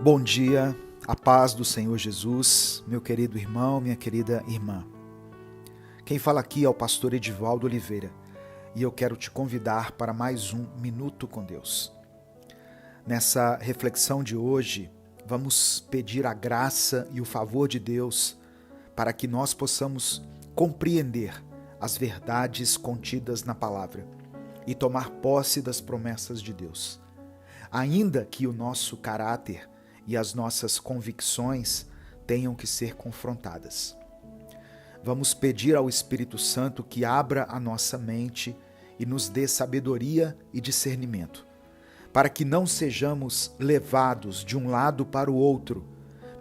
Bom dia, a paz do Senhor Jesus, meu querido irmão, minha querida irmã. Quem fala aqui é o pastor Edivaldo Oliveira e eu quero te convidar para mais um Minuto com Deus. Nessa reflexão de hoje, vamos pedir a graça e o favor de Deus para que nós possamos compreender as verdades contidas na palavra e tomar posse das promessas de Deus. Ainda que o nosso caráter e as nossas convicções tenham que ser confrontadas. Vamos pedir ao Espírito Santo que abra a nossa mente e nos dê sabedoria e discernimento, para que não sejamos levados de um lado para o outro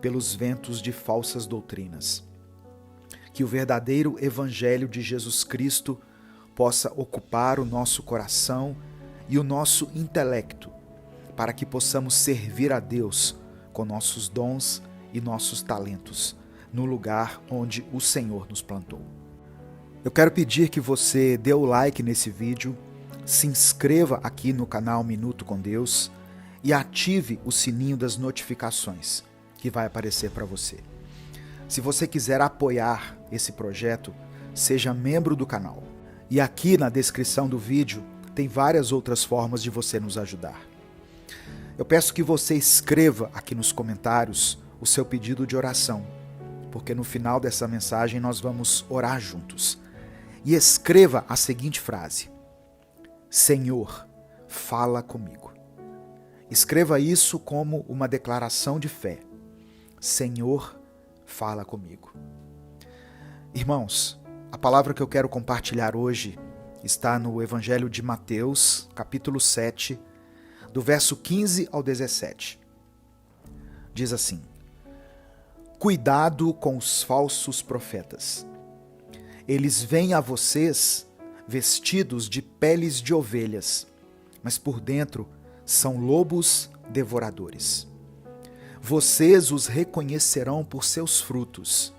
pelos ventos de falsas doutrinas. Que o verdadeiro Evangelho de Jesus Cristo possa ocupar o nosso coração e o nosso intelecto, para que possamos servir a Deus com nossos dons e nossos talentos, no lugar onde o Senhor nos plantou. Eu quero pedir que você dê o like nesse vídeo, se inscreva aqui no canal Minuto com Deus e ative o sininho das notificações que vai aparecer para você. Se você quiser apoiar esse projeto, seja membro do canal. E aqui na descrição do vídeo tem várias outras formas de você nos ajudar. Eu peço que você escreva aqui nos comentários o seu pedido de oração, porque no final dessa mensagem nós vamos orar juntos. E escreva a seguinte frase: Senhor, fala comigo. Escreva isso como uma declaração de fé. Senhor, fala comigo. Irmãos, a palavra que eu quero compartilhar hoje está no Evangelho de Mateus, capítulo 7, do verso 15 ao 17. Diz assim: Cuidado com os falsos profetas. Eles vêm a vocês vestidos de peles de ovelhas, mas por dentro são lobos devoradores. Vocês os reconhecerão por seus frutos.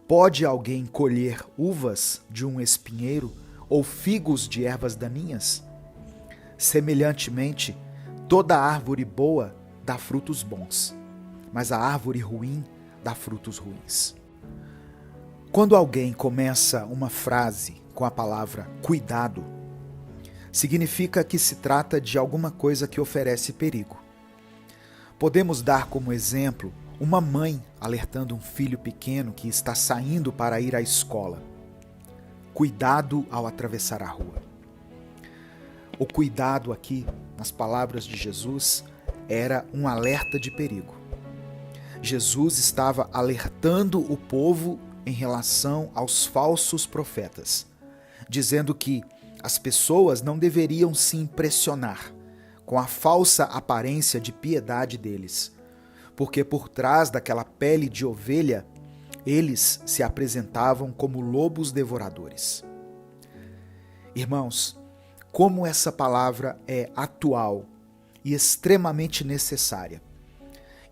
Pode alguém colher uvas de um espinheiro ou figos de ervas daninhas? Semelhantemente, toda árvore boa dá frutos bons, mas a árvore ruim dá frutos ruins. Quando alguém começa uma frase com a palavra cuidado, significa que se trata de alguma coisa que oferece perigo. Podemos dar como exemplo uma mãe alertando um filho pequeno que está saindo para ir à escola. Cuidado ao atravessar a rua. O cuidado aqui, nas palavras de Jesus, era um alerta de perigo. Jesus estava alertando o povo em relação aos falsos profetas, dizendo que as pessoas não deveriam se impressionar com a falsa aparência de piedade deles, porque por trás daquela pele de ovelha, eles se apresentavam como lobos devoradores. Irmãos, como essa palavra é atual e extremamente necessária.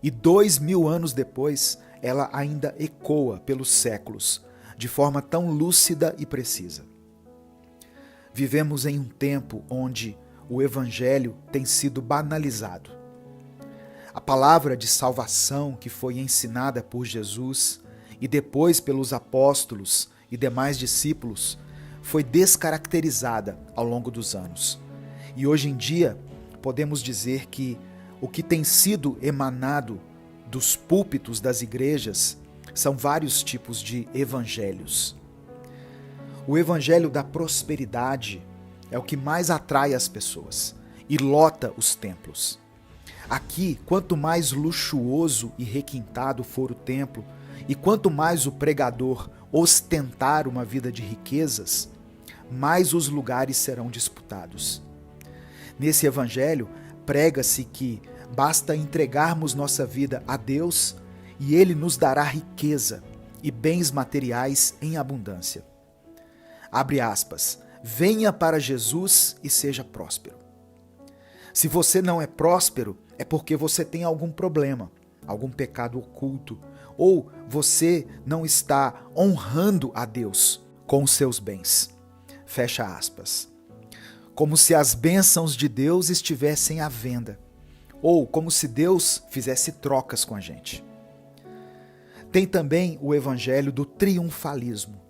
E 2000 anos depois, ela ainda ecoa pelos séculos, de forma tão lúcida e precisa. Vivemos em um tempo onde o Evangelho tem sido banalizado. A palavra de salvação que foi ensinada por Jesus e depois pelos apóstolos e demais discípulos foi descaracterizada ao longo dos anos. E hoje em dia, podemos dizer que o que tem sido emanado dos púlpitos das igrejas são vários tipos de evangelhos. O evangelho da prosperidade é o que mais atrai as pessoas e lota os templos. Aqui, quanto mais luxuoso e requintado for o templo, e quanto mais o pregador ostentar uma vida de riquezas, mais os lugares serão disputados. Nesse evangelho, prega-se que basta entregarmos nossa vida a Deus e Ele nos dará riqueza e bens materiais em abundância. Abre aspas, venha para Jesus e seja próspero. Se você não é próspero, é porque você tem algum problema, algum pecado oculto, ou você não está honrando a Deus com os seus bens. Fecha aspas. Como se as bênçãos de Deus estivessem à venda, ou como se Deus fizesse trocas com a gente. Tem também o evangelho do triunfalismo,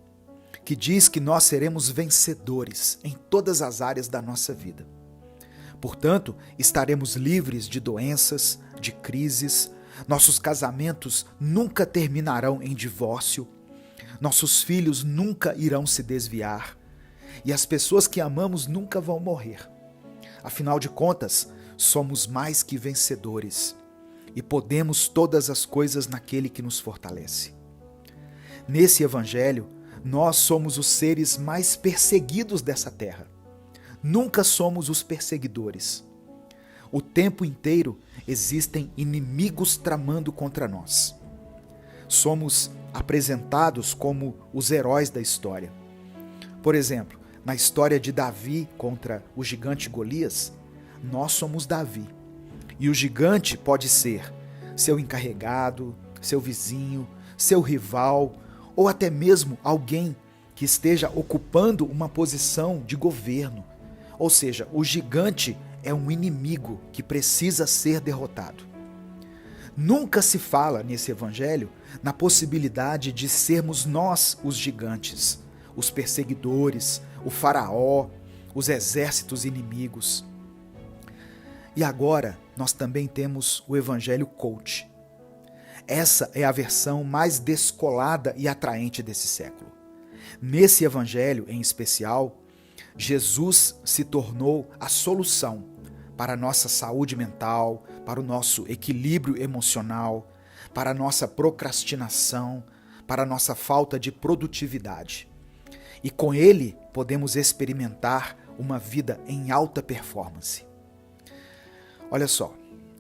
que diz que nós seremos vencedores em todas as áreas da nossa vida. Portanto, estaremos livres de doenças, de crises, nossos casamentos nunca terminarão em divórcio, nossos filhos nunca irão se desviar e as pessoas que amamos nunca vão morrer. Afinal de contas, somos mais que vencedores e podemos todas as coisas naquele que nos fortalece. Nesse evangelho, nós somos os seres mais perseguidos dessa terra. Nunca somos os perseguidores. O tempo inteiro existem inimigos tramando contra nós. Somos apresentados como os heróis da história. Por exemplo, na história de Davi contra o gigante Golias, nós somos Davi. E o gigante pode ser seu encarregado, seu vizinho, seu rival, ou até mesmo alguém que esteja ocupando uma posição de governo. Ou seja, o gigante é um inimigo que precisa ser derrotado. Nunca se fala nesse evangelho na possibilidade de sermos nós os gigantes, os perseguidores, o faraó, os exércitos inimigos. E agora nós também temos o evangelho coach. Essa é a versão mais descolada e atraente desse século. Nesse evangelho, em especial, Jesus se tornou a solução para a nossa saúde mental, para o nosso equilíbrio emocional, para a nossa procrastinação, para a nossa falta de produtividade. E com ele podemos experimentar uma vida em alta performance. Olha só,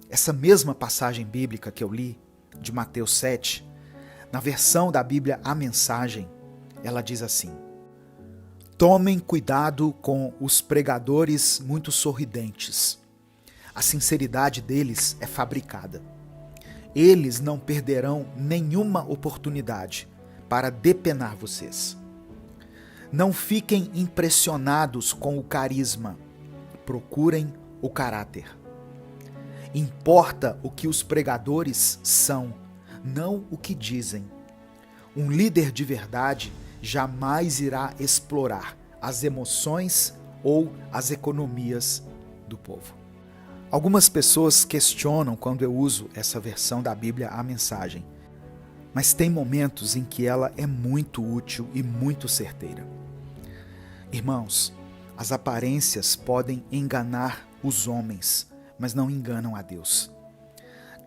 essa mesma passagem bíblica que eu li, de Mateus 7, na versão da Bíblia A Mensagem, ela diz assim: tomem cuidado com os pregadores muito sorridentes. A sinceridade deles é fabricada. Eles não perderão nenhuma oportunidade para depenar vocês. Não fiquem impressionados com o carisma. Procurem o caráter. Importa o que os pregadores são, não o que dizem. Um líder de verdade jamais irá explorar as emoções ou as economias do povo. Algumas pessoas questionam quando eu uso essa versão da Bíblia A Mensagem, mas tem momentos em que ela é muito útil e muito certeira. Irmãos, as aparências podem enganar os homens, mas não enganam a Deus.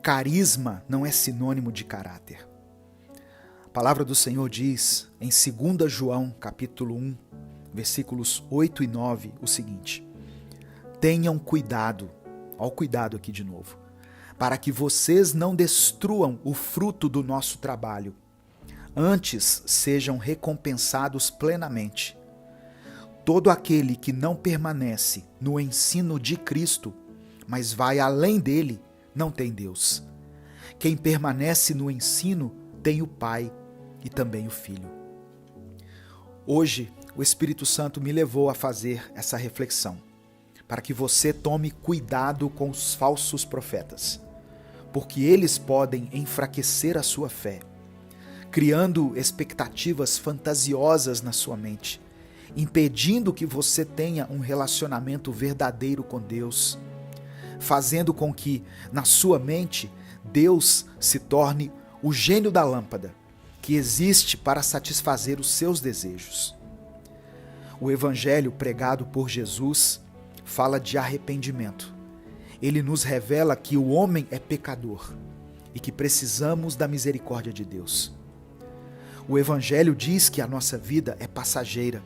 Carisma não é sinônimo de caráter. A palavra do Senhor diz em 2 João, capítulo 1, versículos 8 e 9, o seguinte: tenham cuidado, olha o cuidado aqui de novo, para que vocês não destruam o fruto do nosso trabalho, antes sejam recompensados plenamente. Todo aquele que não permanece no ensino de Cristo, mas vai além dele, não tem Deus. Quem permanece no ensino tem o Pai e também o Filho. Hoje, o Espírito Santo me levou a fazer essa reflexão, para que você tome cuidado com os falsos profetas, porque eles podem enfraquecer a sua fé, criando expectativas fantasiosas na sua mente, impedindo que você tenha um relacionamento verdadeiro com Deus, fazendo com que, na sua mente, Deus se torne o gênio da lâmpada, que existe para satisfazer os seus desejos. O evangelho pregado por Jesus fala de arrependimento. Ele nos revela que o homem é pecador e que precisamos da misericórdia de Deus. O evangelho diz que a nossa vida é passageira,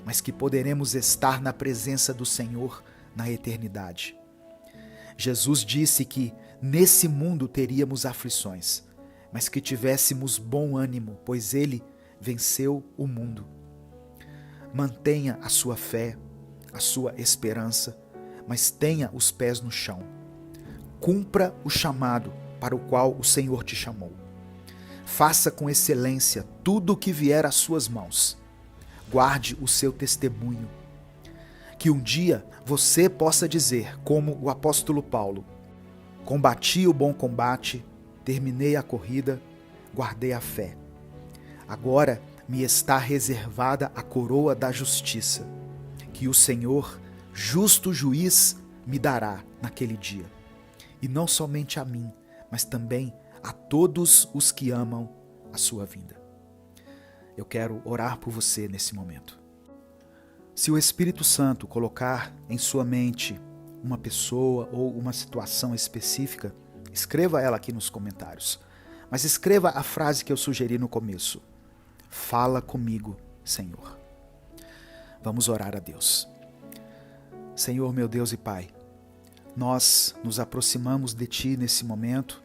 mas que poderemos estar na presença do Senhor na eternidade. Jesus disse que nesse mundo teríamos aflições, mas que tivéssemos bom ânimo, pois ele venceu o mundo. Mantenha a sua fé, a sua esperança, mas tenha os pés no chão. Cumpra o chamado para o qual o Senhor te chamou. Faça com excelência tudo o que vier às suas mãos. Guarde o seu testemunho. Que um dia você possa dizer, como o apóstolo Paulo: Combati o bom combate, terminei a corrida, guardei a fé. Agora me está reservada a coroa da justiça, que o Senhor, justo juiz, me dará naquele dia. E não somente a mim, mas também a todos os que amam a sua vinda. Eu quero orar por você nesse momento. Se o Espírito Santo colocar em sua mente uma pessoa ou uma situação específica, escreva ela aqui nos comentários. Mas escreva a frase que eu sugeri no começo. Fala comigo, Senhor. Vamos orar a Deus. Senhor, meu Deus e Pai, nós nos aproximamos de Ti nesse momento,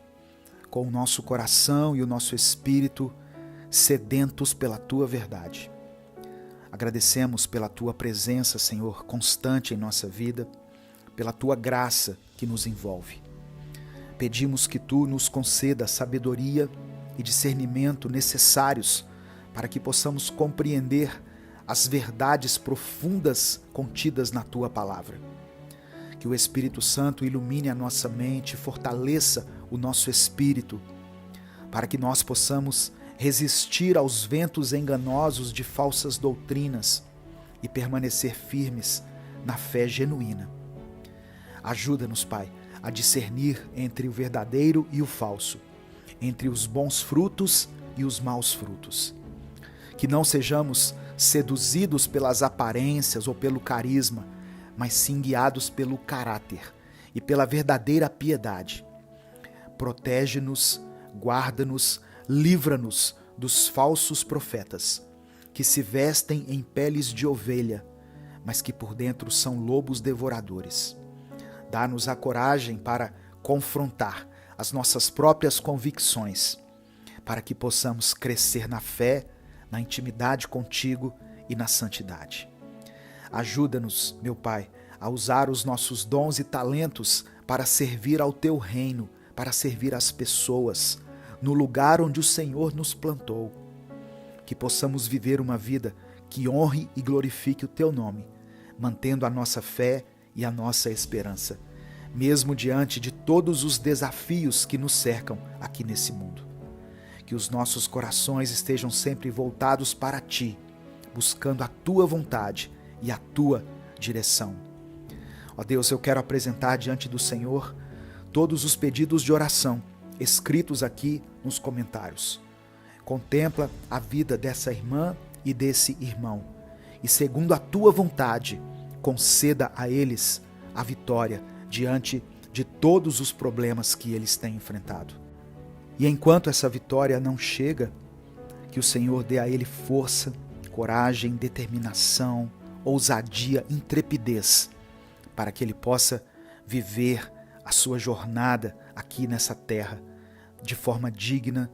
com o nosso coração e o nosso espírito sedentos pela Tua verdade. Agradecemos pela Tua presença, Senhor, constante em nossa vida, pela Tua graça que nos envolve. Pedimos que Tu nos conceda sabedoria e discernimento necessários para que possamos compreender as verdades profundas contidas na Tua palavra. Que o Espírito Santo ilumine a nossa mente, fortaleça o nosso espírito, para que nós possamos resistir aos ventos enganosos de falsas doutrinas e permanecer firmes na fé genuína. Ajuda-nos, Pai, a discernir entre o verdadeiro e o falso, entre os bons frutos e os maus frutos. Que não sejamos seduzidos pelas aparências ou pelo carisma, mas sim guiados pelo caráter e pela verdadeira piedade. Protege-nos, guarda-nos, livra-nos dos falsos profetas, que se vestem em peles de ovelha, mas que por dentro são lobos devoradores. Dá-nos a coragem para confrontar as nossas próprias convicções, para que possamos crescer na fé, na intimidade contigo e na santidade. Ajuda-nos, meu Pai, a usar os nossos dons e talentos para servir ao Teu reino, para servir as pessoas, no lugar onde o Senhor nos plantou. Que possamos viver uma vida que honre e glorifique o Teu nome, mantendo a nossa fé e a nossa esperança, mesmo diante de todos os desafios que nos cercam aqui nesse mundo. Que os nossos corações estejam sempre voltados para Ti, buscando a Tua vontade e a Tua direção. Ó Deus, eu quero apresentar diante do Senhor todos os pedidos de oração escritos aqui nos comentários. Contempla a vida dessa irmã e desse irmão e, segundo a Tua vontade, conceda a eles a vitória diante de todos os problemas que eles têm enfrentado. E enquanto essa vitória não chega, que o Senhor dê a ele força, coragem, determinação, ousadia, intrepidez, para que ele possa viver a sua jornada aqui nessa terra de forma digna,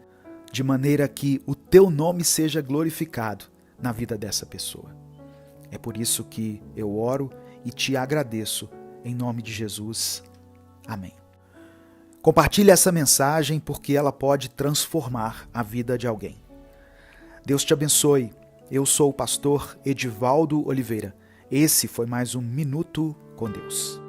de maneira que o Teu nome seja glorificado na vida dessa pessoa. É por isso que eu oro e Te agradeço, em nome de Jesus. Amém. Compartilhe essa mensagem porque ela pode transformar a vida de alguém. Deus te abençoe. Eu sou o pastor Edivaldo Oliveira. Esse foi mais um Minuto com Deus.